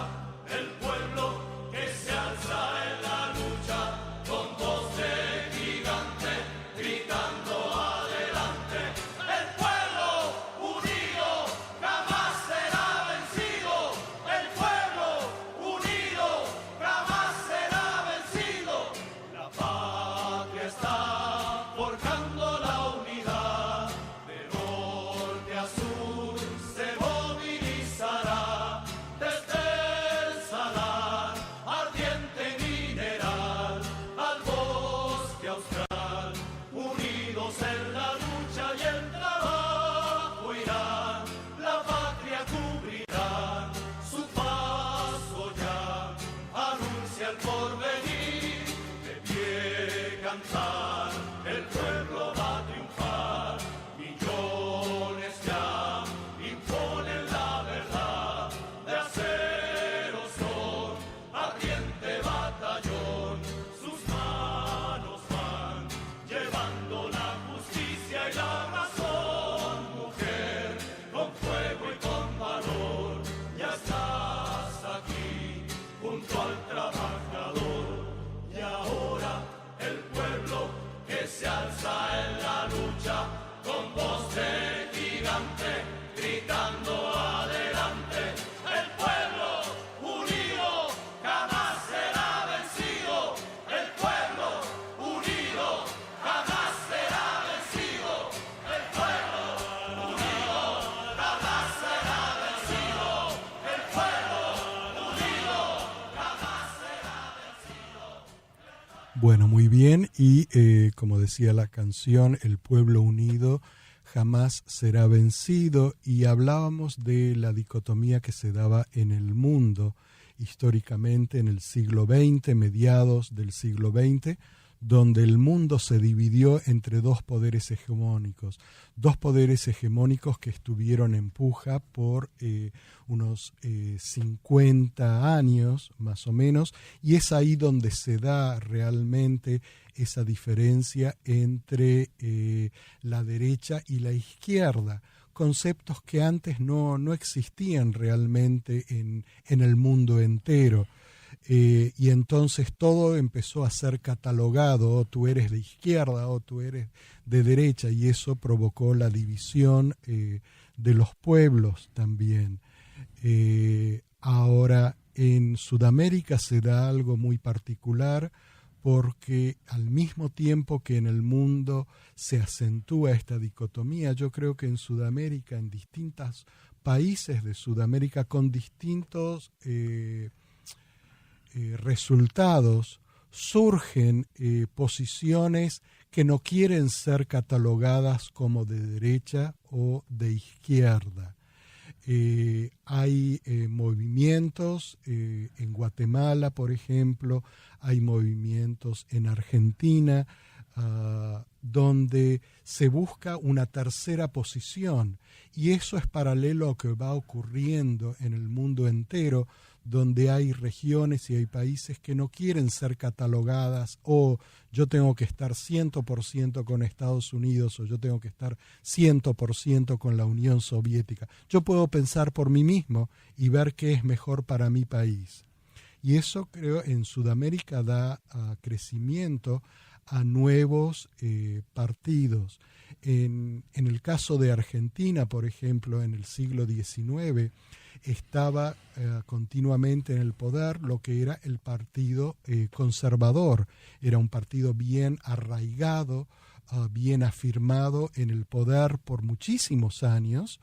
el pueblo que se alza en la lucha con voz de gigante gritando adelante, el pueblo unido jamás será vencido, el pueblo unido jamás será vencido. La patria está forjando la unidad, de norte a sur se movilizará, desde el salar ardiente mineral al bosque austral, unidos en la lucha y el trabajo irán, la patria cubrirán, su paso ya anuncia el porvenir. De pie cantar, el pueblo va a triunfar, millones ya imponen la verdad, de acero son ardiente batallón, sus manos van llevando la justicia y la razón. Mujer, con fuego y con valor, ya estás aquí junto al trabajador. Y ahora el pueblo que se alza en la lucha con voz de gigante gritando adelante, el pueblo unido jamás será vencido, el pueblo unido jamás será vencido, el pueblo unido jamás será vencido, el pueblo unido jamás será vencido. Bueno, muy bien, y como decía la canción, el pueblo unido jamás será vencido, y hablábamos de la dicotomía que se daba en el mundo históricamente en el siglo XX, mediados del siglo XX, donde el mundo se dividió entre dos poderes hegemónicos que estuvieron en puja por unos 50 años más o menos, y es ahí donde se da realmente esa diferencia entre la derecha y la izquierda, conceptos que antes no existían realmente en el mundo entero. Y entonces todo empezó a ser catalogado, o tú eres de izquierda o tú eres de derecha, y eso provocó la división de los pueblos también. Ahora en Sudamérica se da algo muy particular porque al mismo tiempo que en el mundo se acentúa esta dicotomía, yo creo que en Sudamérica, en distintos países de Sudamérica con distintos resultados, surgen posiciones que no quieren ser catalogadas como de derecha o de izquierda. Hay movimientos en Guatemala, por ejemplo, hay movimientos en Argentina, donde se busca una tercera posición, y eso es paralelo a lo que va ocurriendo en el mundo entero, donde hay regiones y hay países que no quieren ser catalogadas, o yo tengo que estar 100% con Estados Unidos, o yo tengo que estar 100% con la Unión Soviética. Yo puedo pensar por mí mismo y ver qué es mejor para mi país. Y eso, creo, en Sudamérica da crecimiento a nuevos partidos. En el caso de Argentina, por ejemplo, en el siglo XIX, estaba continuamente en el poder lo que era el partido conservador. Era un partido bien arraigado, bien afirmado en el poder por muchísimos años,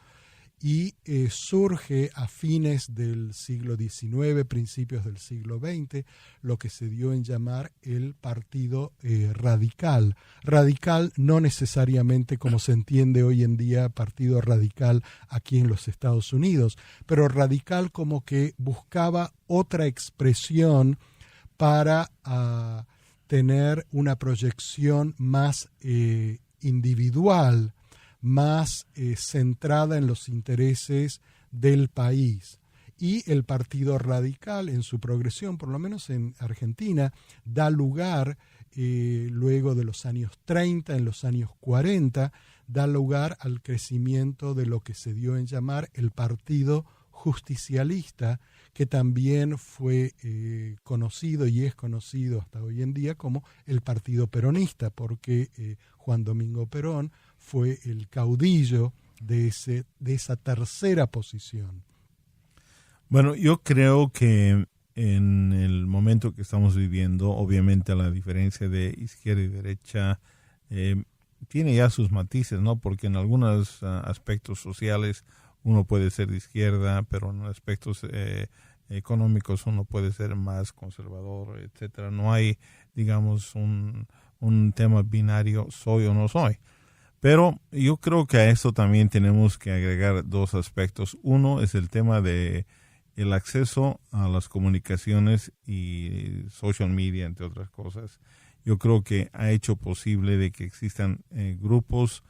y surge a fines del siglo XIX, principios del siglo XX, lo que se dio en llamar el partido radical. Radical no necesariamente como se entiende hoy en día partido radical aquí en los Estados Unidos, pero radical como que buscaba otra expresión para tener una proyección más individual, más centrada en los intereses del país. Y el Partido Radical, en su progresión, por lo menos en Argentina, da lugar, luego de los años 30, en los años 40, da lugar al crecimiento de lo que se dio en llamar el Partido Justicialista, que también fue conocido y es conocido hasta hoy en día como el Partido Peronista, porque Juan Domingo Perón fue el caudillo de esa tercera posición. Bueno, yo creo que en el momento que estamos viviendo, obviamente la diferencia de izquierda y derecha tiene ya sus matices, ¿no? Porque en algunos aspectos sociales uno puede ser de izquierda, pero en aspectos económicos uno puede ser más conservador, etcétera. No hay, digamos, un tema binario, soy o no soy. Pero yo creo que a esto también tenemos que agregar dos aspectos. Uno es el tema de el acceso a las comunicaciones y social media, entre otras cosas. Yo creo que ha hecho posible de que existan grupos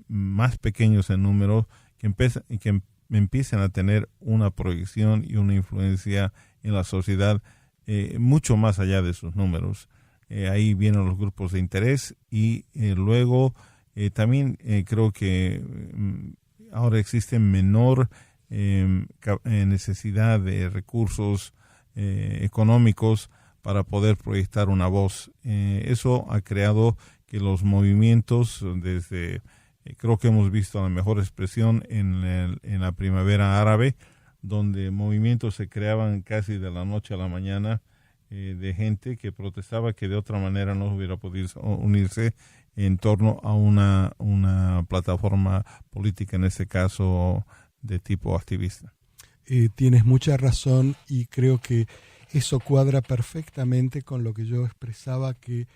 más pequeños en número que empiecen a tener una proyección y una influencia en la sociedad mucho más allá de sus números. Ahí vienen los grupos de interés y luego también creo que ahora existe menor necesidad de recursos económicos para poder proyectar una voz. Eso ha creado que los movimientos desde... creo que hemos visto la mejor expresión en la primavera árabe, donde movimientos se creaban casi de la noche a la mañana de gente que protestaba que de otra manera no hubiera podido unirse en torno a una plataforma política, en este caso de tipo activista. Tienes mucha razón y creo que eso cuadra perfectamente con lo que yo expresaba, que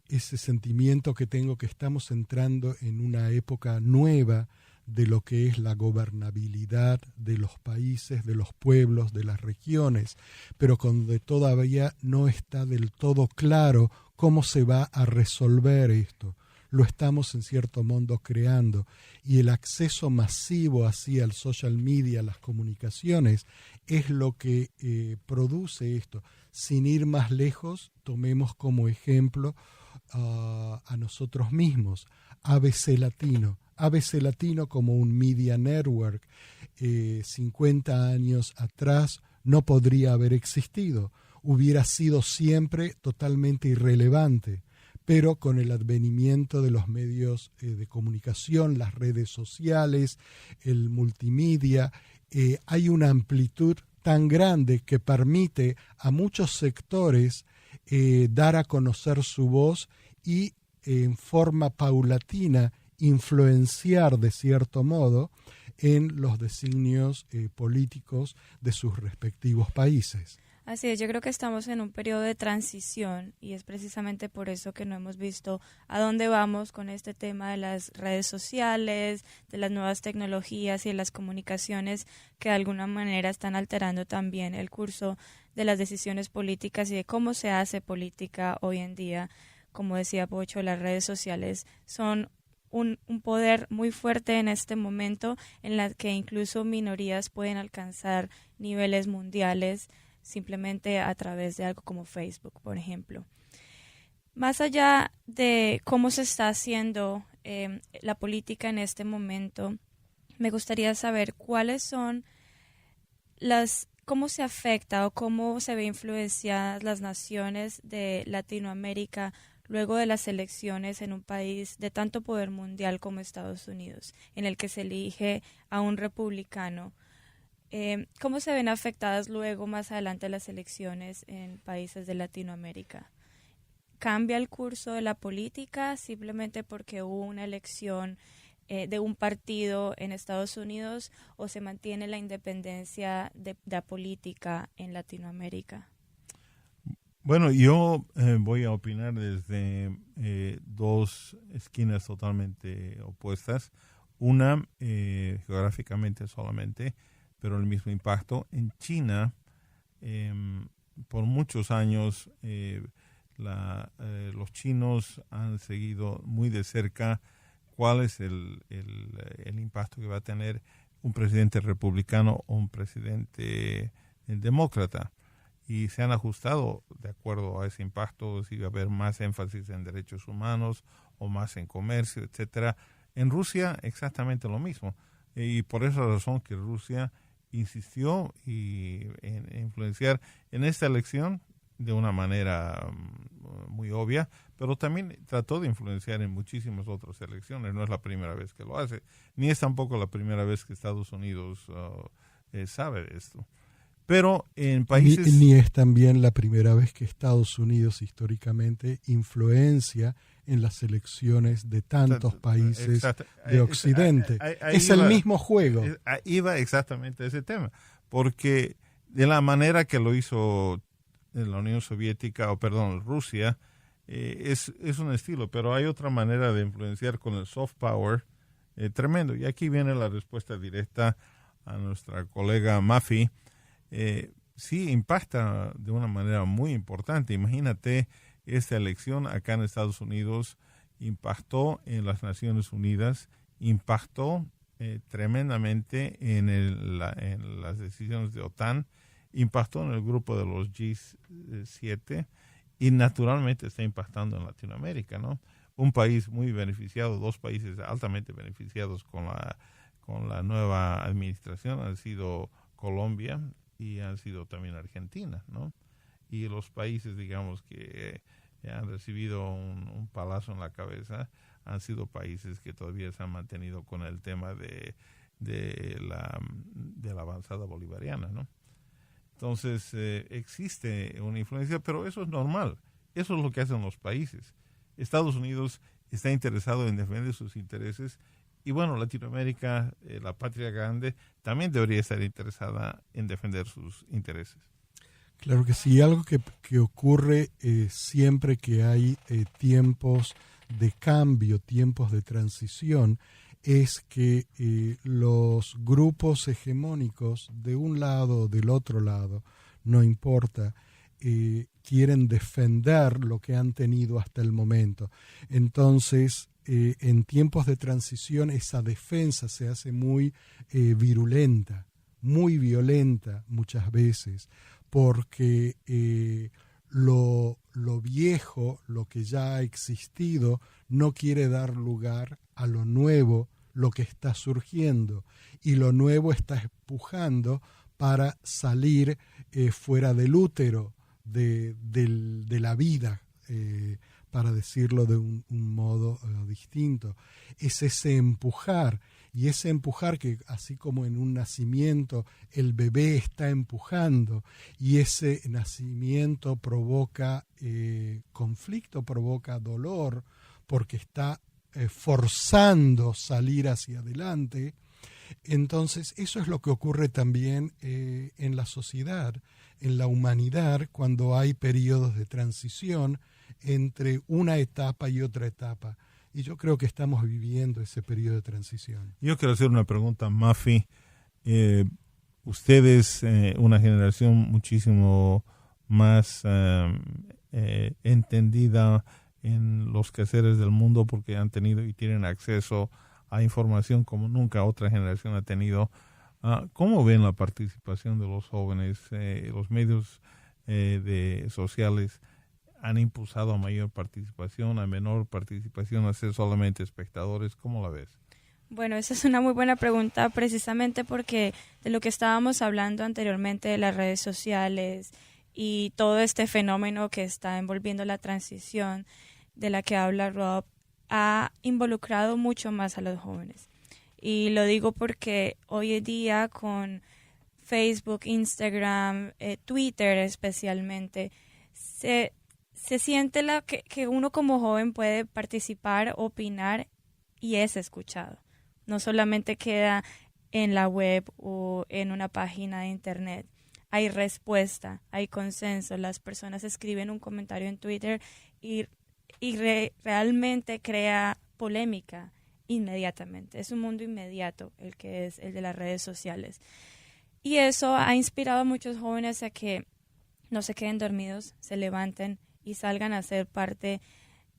ese sentimiento que tengo que estamos entrando en una época nueva de lo que es la gobernabilidad de los países, de los pueblos, de las regiones, pero donde todavía no está del todo claro cómo se va a resolver esto. Lo estamos en cierto modo creando, y el acceso masivo hacia el social media, las comunicaciones, es lo que produce esto. Sin ir más lejos, tomemos como ejemplo a nosotros mismos, ABC Latino. ABC Latino como un media network 50 años atrás no podría haber existido, hubiera sido siempre totalmente irrelevante, pero con el advenimiento de los medios de comunicación, las redes sociales, el multimedia, hay una amplitud tan grande que permite a muchos sectores dar a conocer su voz y en forma paulatina influenciar de cierto modo en los designios políticos de sus respectivos países. Así es, yo creo que estamos en un periodo de transición y es precisamente por eso que no hemos visto a dónde vamos con este tema de las redes sociales, de las nuevas tecnologías y de las comunicaciones que de alguna manera están alterando también el curso de las decisiones políticas y de cómo se hace política hoy en día. Como decía Pocho, las redes sociales son un poder muy fuerte en este momento en la que incluso minorías pueden alcanzar niveles mundiales simplemente a través de algo como Facebook, por ejemplo. Más allá de cómo se está haciendo la política en este momento, me gustaría saber cuáles son cómo se afecta o cómo se ve influenciadas las naciones de Latinoamérica luego de las elecciones en un país de tanto poder mundial como Estados Unidos, en el que se elige a un republicano. ¿Cómo se ven afectadas luego, más adelante, las elecciones en países de Latinoamérica? ¿Cambia el curso de la política simplemente porque hubo una elección de un partido en Estados Unidos o se mantiene la independencia de la política en Latinoamérica? Bueno, yo voy a opinar desde dos esquinas totalmente opuestas. Una, geográficamente solamente, pero el mismo impacto. En China, por muchos años, los chinos han seguido muy de cerca cuál es el impacto que va a tener un presidente republicano o un presidente demócrata. Y se han ajustado de acuerdo a ese impacto, si va a haber más énfasis en derechos humanos o más en comercio, etcétera. En Rusia exactamente lo mismo. Y por esa razón que Rusia insistió en influenciar en esta elección de una manera muy obvia, pero también trató de influenciar en muchísimas otras elecciones. No es la primera vez que lo hace, ni es tampoco la primera vez que Estados Unidos sabe de esto. Pero en países... Ni es también la primera vez que Estados Unidos históricamente influencia en las elecciones de tantos países de Occidente. Es el mismo juego. Iba exactamente a ese tema, porque de la manera que lo hizo la Unión Soviética, Rusia, es un estilo, pero hay otra manera de influenciar con el soft power tremendo. Y aquí viene la respuesta directa a nuestra colega Mafi. Sí impacta de una manera muy importante. Imagínate, esta elección acá en Estados Unidos impactó en las Naciones Unidas, impactó tremendamente en las decisiones de OTAN, impactó en el grupo de los G7 y naturalmente está impactando en Latinoamérica, ¿no? Un país muy beneficiado, dos países altamente beneficiados con la nueva administración han sido Colombia y han sido también Argentina, ¿no? Y los países, digamos, que han recibido un palazo en la cabeza han sido países que todavía se han mantenido con el tema de la avanzada bolivariana, ¿no? Entonces, existe una influencia, pero eso es normal. Eso es lo que hacen los países. Estados Unidos está interesado en defender sus intereses y, bueno, Latinoamérica, la patria grande, también debería estar interesada en defender sus intereses. Claro que sí, algo que ocurre siempre que hay tiempos de cambio, tiempos de transición, es que los grupos hegemónicos de un lado o del otro lado, no importa, quieren defender lo que han tenido hasta el momento. Entonces, en tiempos de transición, esa defensa se hace muy virulenta, muy violenta muchas veces, porque lo viejo, lo que ya ha existido, no quiere dar lugar a lo nuevo, lo que está surgiendo, y lo nuevo está empujando para salir fuera del útero de la vida, para decirlo de un modo distinto. Es ese empujar, Y ese empujar, que así como en un nacimiento el bebé está empujando y ese nacimiento provoca conflicto, provoca dolor, porque está forzando salir hacia adelante, entonces eso es lo que ocurre también en la sociedad, en la humanidad, cuando hay periodos de transición entre una etapa y otra etapa. Y yo creo que estamos viviendo ese periodo de transición. Yo quiero hacer una pregunta, Mafi. Ustedes, una generación muchísimo más entendida en los quehaceres del mundo, porque han tenido y tienen acceso a información como nunca otra generación ha tenido. ¿Cómo ven la participación de los jóvenes? Los medios sociales han impulsado a mayor participación, a menor participación, a ser solamente espectadores. ¿Cómo la ves? Bueno, esa es una muy buena pregunta, precisamente porque de lo que estábamos hablando anteriormente de las redes sociales y todo este fenómeno que está envolviendo la transición de la que habla Rob, ha involucrado mucho más a los jóvenes. Y lo digo porque hoy en día con Facebook, Instagram, Twitter especialmente, se siente que uno como joven puede participar, opinar y es escuchado. No solamente queda en la web o en una página de internet. Hay respuesta, hay consenso. Las personas escriben un comentario en Twitter y realmente crea polémica inmediatamente. Es un mundo inmediato el que es el de las redes sociales. Y eso ha inspirado a muchos jóvenes a que no se queden dormidos, se levanten y salgan a ser parte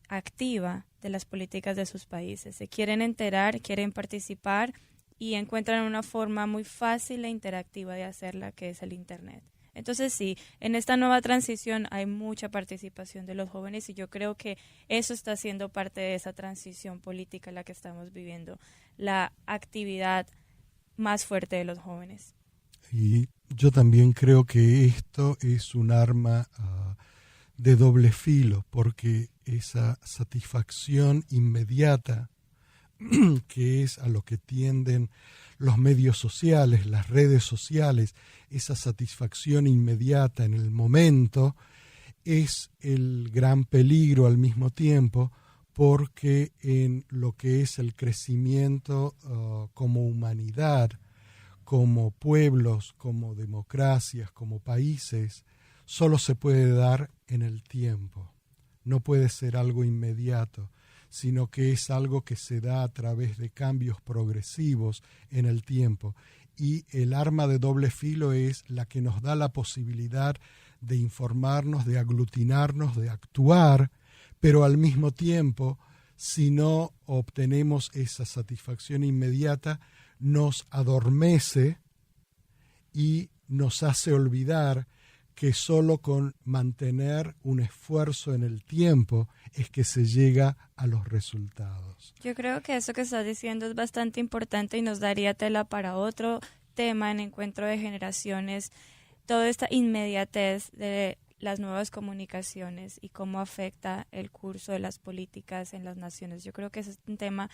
activa de las políticas de sus países. Se quieren enterar, quieren participar y encuentran una forma muy fácil e interactiva de hacerla, que es el Internet. Entonces sí, en esta nueva transición hay mucha participación de los jóvenes y yo creo que eso está siendo parte de esa transición política en la que estamos viviendo, la actividad más fuerte de los jóvenes. Y yo también creo que esto es un arma de doble filo, porque esa satisfacción inmediata que es a lo que tienden los medios sociales, las redes sociales, esa satisfacción inmediata en el momento, es el gran peligro al mismo tiempo, porque en lo que es el crecimiento como humanidad, como pueblos, como democracias, como países, solo se puede dar en el tiempo. No puede ser algo inmediato, sino que es algo que se da a través de cambios progresivos en el tiempo. Y el arma de doble filo es la que nos da la posibilidad de informarnos, de aglutinarnos, de actuar, pero al mismo tiempo, si no obtenemos esa satisfacción inmediata, nos adormece y nos hace olvidar que solo con mantener un esfuerzo en el tiempo es que se llega a los resultados. Yo creo que eso que estás diciendo es bastante importante y nos daría tela para otro tema en Encuentro de Generaciones, toda esta inmediatez de las nuevas comunicaciones y cómo afecta el curso de las políticas en las naciones. Yo creo que ese es un tema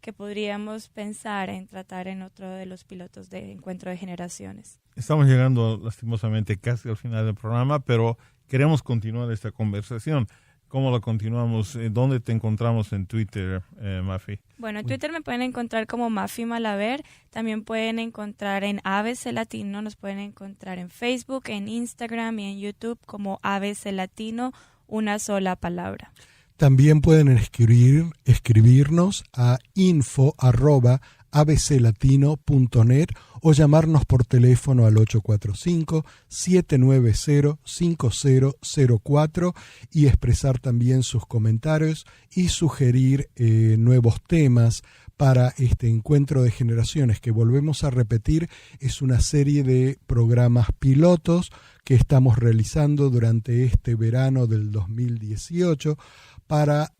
que podríamos pensar en tratar en otro de los pilotos de Encuentro de Generaciones. Estamos llegando lastimosamente casi al final del programa, pero queremos continuar esta conversación. ¿Cómo la continuamos? ¿Dónde te encontramos en Twitter, Mafi? Bueno, en Twitter me pueden encontrar como Mafi Malaver. También pueden encontrar en ABC Latino. Nos pueden encontrar en Facebook, en Instagram y en YouTube como ABC Latino, una sola palabra. También pueden escribirnos a info@abclatino.net o llamarnos por teléfono al 845-790-5004 y expresar también sus comentarios y sugerir nuevos temas para este Encuentro de Generaciones, que volvemos a repetir, es una serie de programas pilotos que estamos realizando durante este verano del 2018 para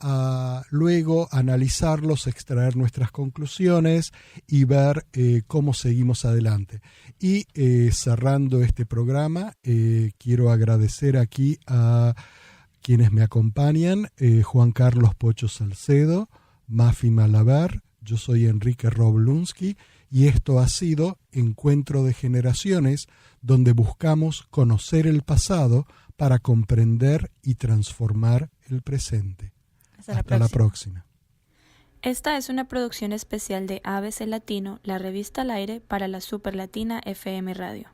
luego analizarlos, extraer nuestras conclusiones y ver cómo seguimos adelante. Y cerrando este programa, quiero agradecer aquí a quienes me acompañan, Juan Carlos Pocho Salcedo, Mafi Malaver, Yo soy Enrique Roblunsky y esto ha sido Encuentro de Generaciones, donde buscamos conocer el pasado para comprender y transformar el presente. Hasta la próxima. Esta es una producción especial de ABC Latino, la revista al aire para la Superlatina FM Radio.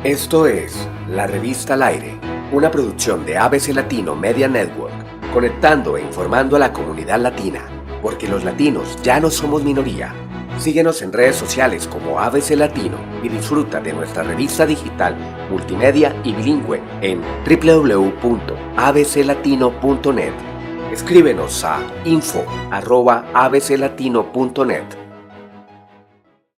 Esto es La Revista al Aire, una producción de ABC Latino Media Network, conectando e informando a la comunidad latina, porque los latinos ya no somos minoría. Síguenos en redes sociales como ABC Latino y disfruta de nuestra revista digital, multimedia y bilingüe en www.abclatino.net. Escríbenos a info@abclatino.net.